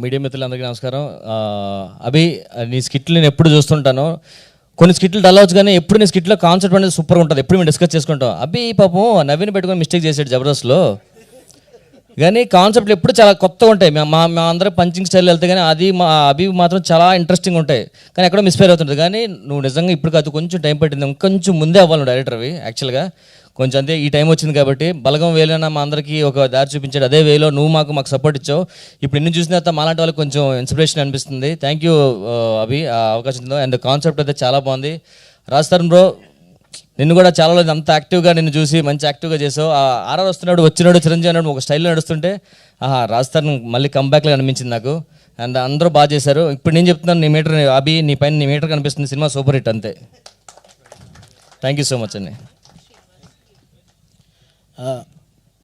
Media మిత్రులందరికీ నమస్కారం. అభి, నీ స్కిట్లు నేను ఎప్పుడు చూస్తుంటాను. కొన్ని స్కిట్లు డల్ అవచ్చు, కానీ ఎప్పుడు నీ స్కిట్లో కాన్సెప్ట్ అనేది సూపర్ ఉంటుంది. ఎప్పుడు మేము డిస్కస్ చేసుకుంటాం. అభి పాపం నవీన్ పెట్టుకొని మిస్టేక్ చేసాడు జబర్దస్త్లో, కానీ కాన్సెప్ట్లు ఎప్పుడు చాలా కొత్తగా ఉంటాయి. మా అందరం పంచింగ్ స్టైల్ వెళ్తే కానీ అది అభి మాత్రం చాలా ఇంట్రెస్టింగ్ ఉంటాయి, కానీ ఎక్కడో మిస్ఫైర్ అవుతుంది. కానీ నువ్వు నిజంగా ఇప్పుడు కాదు, కొంచెం టైం పట్టింది, ఇంకొంచెం ముందే అవ్వాలి నువ్వు డైరెక్టర్వి. యాక్చువల్గా కొంచెం అంతే, ఈ టైం వచ్చింది కాబట్టి బలగం వేలైనా మా అందరికీ ఒక దారి చూపించాడు. అదే వేలో నువ్వు మాకు సపోర్ట్ ఇచ్చావు. ఇప్పుడు ఇన్ని చూసిన తర్వాత మాలాంటి వాళ్ళకి కొంచెం ఇన్స్పిరేషన్ అనిపిస్తుంది. థ్యాంక్ యూ అభి, ఆ అవకాశం. అండ్ కాన్సెప్ట్ అయితే చాలా బాగుంది. రాజస్థాన్ బ్రో, నిన్ను కూడా చాలా రోజులు అంత యాక్టివ్గా నిన్ను చూసి మంచి యాక్టివ్గా చేసావు. ఆర్ఆర్ వస్తున్నాడు, వచ్చినాడు చిరంజీవి అన్నాడు ఒక స్టైల్లో నడుస్తుంటే రాజస్థాన్ మళ్ళీ కంబ్యాక్లో అనిపించింది నాకు. అండ్ అందరూ బాగా చేశారు. ఇప్పుడు నేను చెప్తున్నాను, నీ మీటర్ అభి, నీ పైన నీ మీటర్ కనిపిస్తుంది. సినిమా సూపర్ హిట్ అంతే. థ్యాంక్ యూ సో మచ్ అండి.